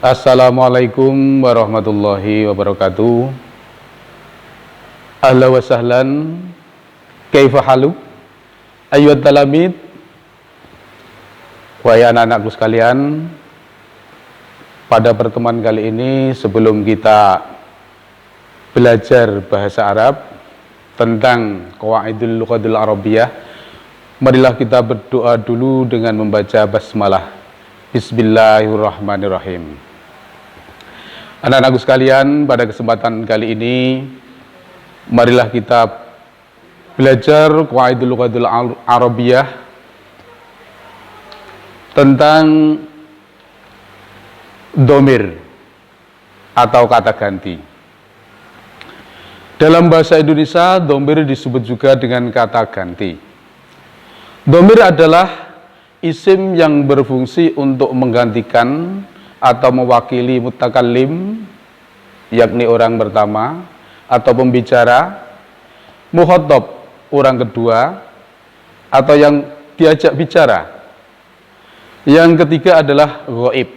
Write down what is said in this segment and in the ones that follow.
Assalamualaikum warahmatullahi wabarakatuh. Ahlan wa sahlan. Kaifa haluk? Ayyuhat talamid. Wahai anak-anakku sekalian, pada pertemuan kali ini sebelum kita belajar bahasa Arab tentang Qawaidul Lughatil Arabiyyah, marilah kita berdoa dulu dengan membaca basmalah. Bismillahirrahmanirrahim. Anak-anakku sekalian, pada kesempatan kali ini marilah kita belajar Qawaidul Lughatil Arabiyyah tentang domir atau kata ganti. Dalam bahasa Indonesia, domir disebut juga dengan kata ganti. Domir adalah isim yang berfungsi untuk menggantikan atau mewakili mutakallim, yakni orang pertama atau pembicara, mukhatab, orang kedua atau yang diajak bicara. Yang ketiga adalah ghaib,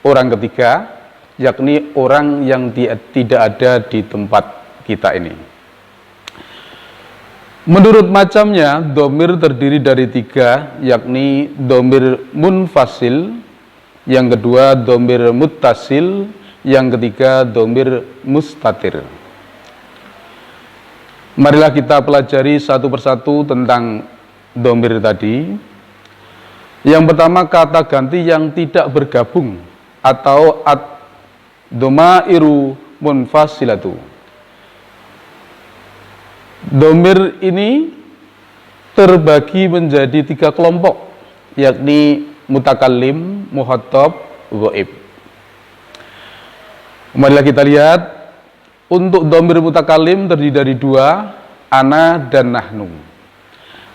orang ketiga, yakni orang yang tidak ada di tempat kita ini. Menurut macamnya, domir terdiri dari tiga, yakni domir munfasil, yang kedua domir muttasil, yang ketiga domir mustatir. Marilah kita pelajari satu persatu tentang domir tadi. Yang pertama, kata ganti yang tidak bergabung atau ad-domairu munfasilatu. Domir ini terbagi menjadi tiga kelompok, yakni mutakallim, mukhatab, ghaib. Marilah kita lihat, untuk domir mutakallim terdiri dari dua, ana dan nahnu.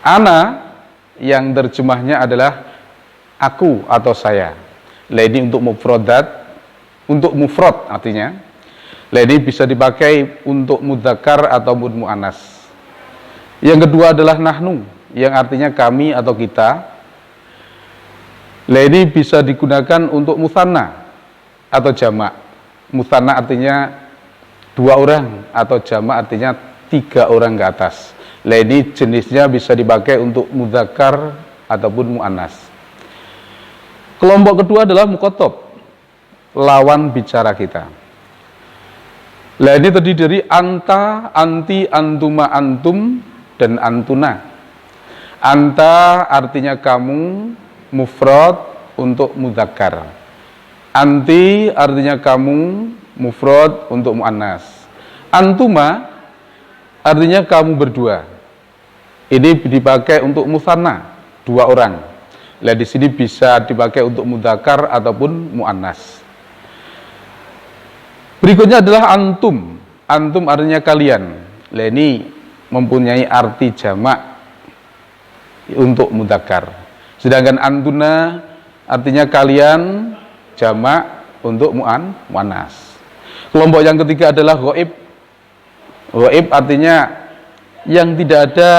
Ana yang terjemahnya adalah aku atau saya. Ini untuk mufradat, untuk mufrad artinya. Ini bisa dipakai untuk mudzakkar ataupun muannas. Yang kedua adalah nahnu, yang artinya kami atau kita. Ini bisa digunakan untuk mutsanna atau jamak. Mutsanna artinya dua orang atau jamak artinya tiga orang ke atas. Ini jenisnya bisa dipakai untuk mudzakkar ataupun muannas. Kelompok kedua adalah mukhatab, lawan bicara kita. Ini terdiri dari anta, anti, antuma, antum, dan antuna. Anta artinya kamu, mufrad untuk mudzakkar. Anti artinya kamu, mufrad untuk muannas. Antuma artinya kamu berdua. Ini dipakai untuk mutsanna, dua orang. Di sini bisa dipakai untuk mudzakkar ataupun muannas. Berikutnya adalah antum. Antum artinya kalian. Ini mempunyai arti jamak untuk mudzakkar. Sedangkan antuna artinya kalian, jamak untuk muannas. Kelompok yang ketiga adalah ghaib. Ghaib artinya yang tidak ada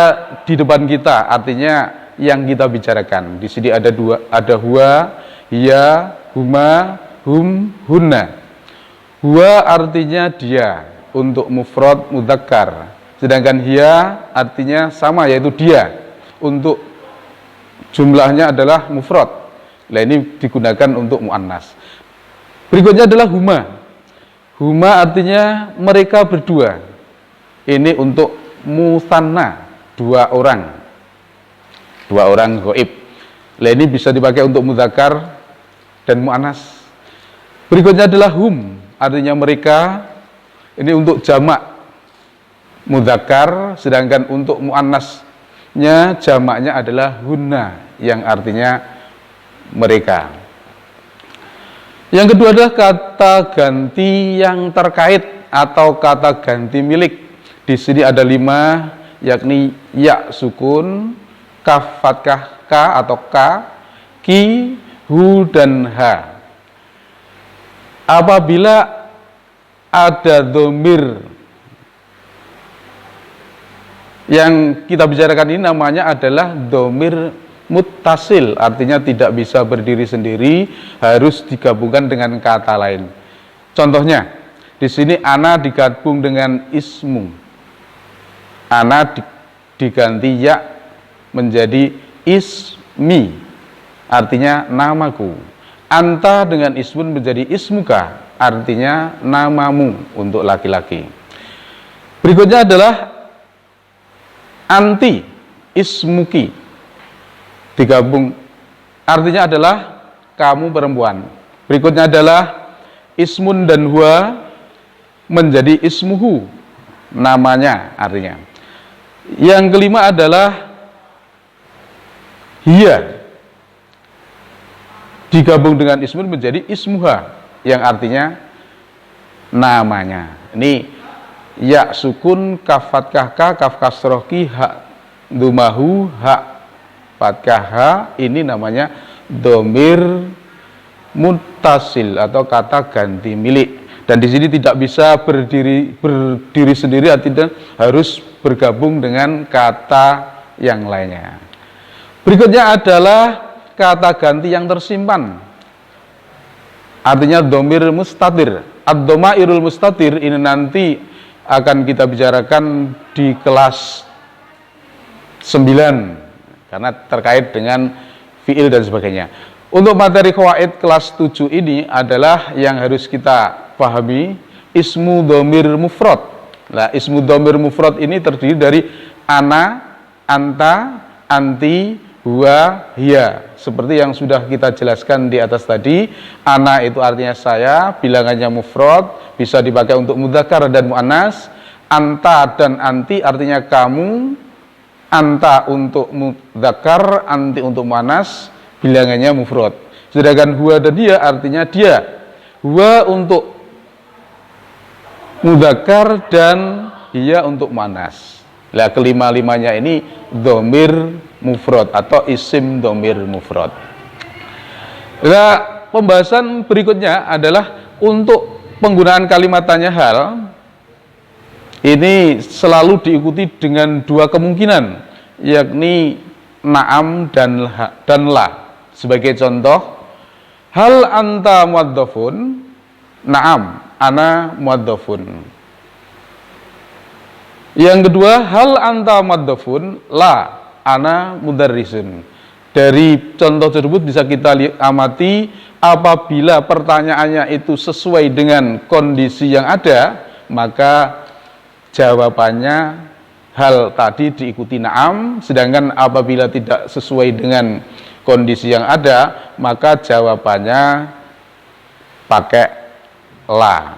di depan kita, artinya yang kita bicarakan. Di sini ada dua, ada huwa, hiya, huma, hum, hunna. Huwa artinya dia untuk mufrad mudzakkar, sedangkan hiya artinya sama, yaitu dia, untuk jumlahnya adalah mufrad. Ini digunakan untuk muannas. Berikutnya adalah huma. Huma artinya mereka berdua. Ini untuk mutsanna, dua orang. Dua orang ghaib. Ini bisa dipakai untuk mudzakkar dan muannas. Berikutnya adalah hum, artinya mereka. Ini untuk jamak mudzakkar, sedangkan untuk muannasnya jamaknya adalah hunna, yang artinya mereka. Yang kedua adalah kata ganti yang terkait atau kata ganti milik. Di sini ada 5, yakni ya sukun, kaf fathah ka atau ka, ki, hu, dan ha. Apabila ada domir yang kita bicarakan ini namanya adalah domir muttasil, artinya tidak bisa berdiri sendiri, harus digabungkan dengan kata lain. Contohnya, di sini ana digabung dengan ismu. Ana diganti ya menjadi ismi, artinya namaku. Anta dengan ismun menjadi ismuka, artinya namamu untuk laki-laki. Berikutnya adalah anti, ismuki, digabung, artinya adalah kamu perempuan. Berikutnya adalah ismun dan huwa menjadi ismuhu, namanya artinya. Yang kelima adalah hiya, digabung dengan ismun menjadi ismuha, yang artinya namanya. Ini ya sukun, kaf fathah ka, kaf kasroh ki, ha dumahu, ha fathah ha, ini namanya domir muttasil atau kata ganti milik. Dan di sini tidak bisa berdiri sendiri, artinya harus bergabung dengan kata yang lainnya. Berikutnya adalah kata ganti yang tersimpan, artinya domir mustatir. Ad-domairul mustatir ini nanti akan kita bicarakan di kelas 9 karena terkait dengan fiil dan sebagainya. Untuk materi qawaid kelas 7 ini adalah yang harus kita pahami ismu domir mufrad. Nah, ismu domir mufrad ini terdiri dari ana, anta, anti, huwa, hiya. Seperti yang sudah kita jelaskan di atas tadi, ana itu artinya saya, bilangannya mufrad, bisa dipakai untuk mudzakkar dan muannas. Anta dan anti artinya kamu, anta untuk mudzakkar, anti untuk muannas, bilangannya mufrad. Sedangkan huwa dan dia artinya dia. Huwa untuk mudzakkar dan dia untuk muannas. Lah kelima-limanya ini domir mufrad atau isim domir mufrad. Nah, pembahasan berikutnya adalah untuk penggunaan kalimat tanya hal. Ini selalu diikuti dengan dua kemungkinan, yakni na'am dan la. Sebagai contoh, hal anta muadzafun? Na'am, ana muadzafun. Yang kedua, hal anta muadzafun? La, ana mudarrisun. Dari contoh tersebut bisa kita amati, apabila pertanyaannya itu sesuai dengan kondisi yang ada, maka jawabannya hal tadi diikuti na'am. Sedangkan apabila tidak sesuai dengan kondisi yang ada, maka jawabannya pakai la.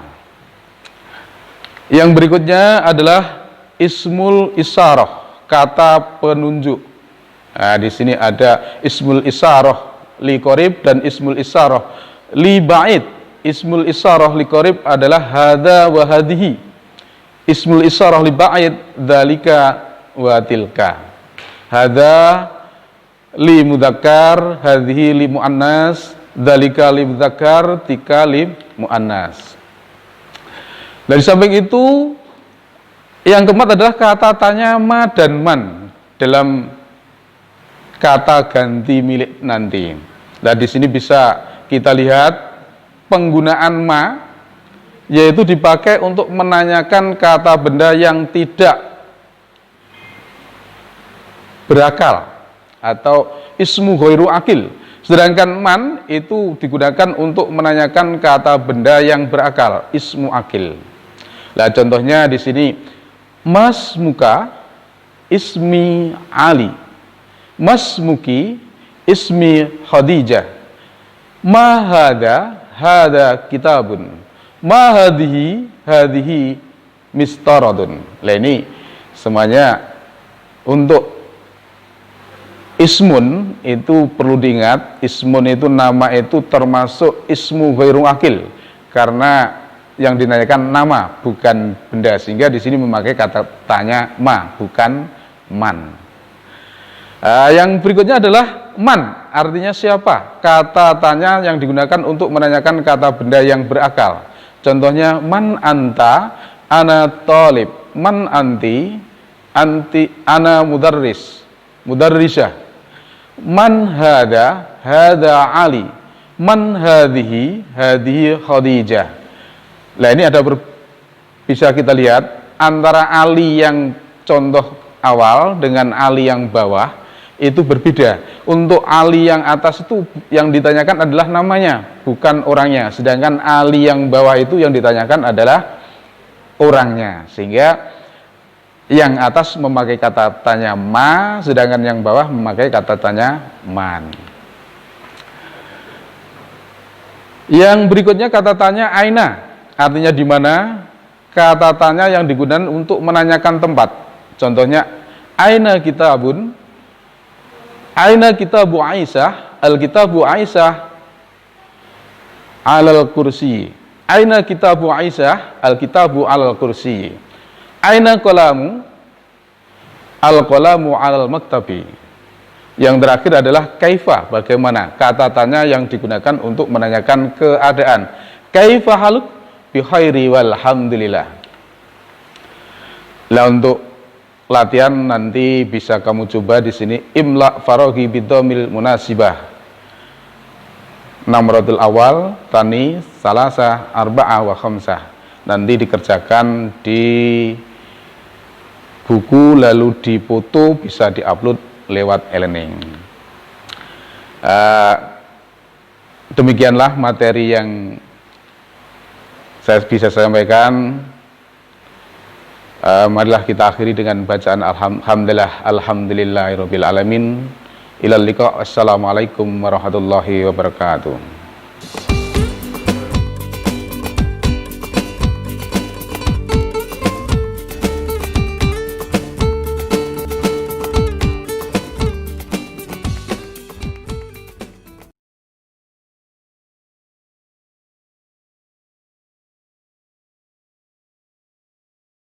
Yang berikutnya adalah ismul isyarah, kata penunjuk. Nah, di sini ada ismul isyarah li qarib dan ismul isyarah li ba'id. Ismul isyarah li qarib adalah hadza wa hadhihi. Ismul isyarah li ba'id dzalika wa tilka. Hadza li mudzakkar, hadhihi li muannas, dzalika li mudzakkar, tika li muannas. Dari samping itu, yang keempat adalah kata tanya ma dan man dalam kata ganti milik nanti. Nah, di sini bisa kita lihat penggunaan ma, yaitu dipakai untuk menanyakan kata benda yang tidak berakal atau ismu ghairu akil. Sedangkan man itu digunakan untuk menanyakan kata benda yang berakal, ismu akil. Nah, contohnya di sini, mas muka ismi Ali, mas muki ismi Khadijah, ma hada kitabun, ma hadhihi mistaradun. Nah, ini semuanya untuk ismun itu perlu diingat, ismun itu nama itu termasuk ismu ghairu akil karena yang dinanyakan nama bukan benda, sehingga di sini memakai kata tanya ma bukan man. Yang berikutnya adalah man, artinya siapa? Kata tanya yang digunakan untuk menanyakan kata benda yang berakal. Contohnya man anta, ana talib, man anti, ana mudarris, mudarrisah. Man hada Ali. Man hadhihi Khadijah. Nah ini ada bisa kita lihat antara Ali yang contoh awal dengan Ali yang bawah itu berbeda. Untuk Ali yang atas itu yang ditanyakan adalah namanya, bukan orangnya. Sedangkan Ali yang bawah itu yang ditanyakan adalah orangnya. Sehingga yang atas memakai kata tanya ma, sedangkan yang bawah memakai kata tanya man. Yang berikutnya kata tanya aina, artinya di mana. Kata tanya yang digunakan untuk menanyakan tempat. Contohnya aina kitabun, aina kitabu Aisyah, al-kitabu Aisyah alal kursi. Aina kitabu Aisyah, al-kitabu alal kursi. Aina qalamu, al-qalamu alal maktabi. Yang terakhir adalah kaifa, bagaimana. Kata tanya yang digunakan untuk menanyakan keadaan. Kaifa haluk bi khairi walhamdulillah. Nah, untuk latihan nanti bisa kamu coba di sini imla faraghi bidhamil munasibah. Namratul awal, tani, salasa, arba'ah wa khamsah. Nanti dikerjakan di buku lalu dipoto, bisa diupload lewat e-learning. Demikianlah materi yang saya bisa sampaikan. Marilah kita akhiri dengan bacaan alhamdulillahirabbil alamin. Ilal liqa. Assalamualaikum warahmatullahi wabarakatuh.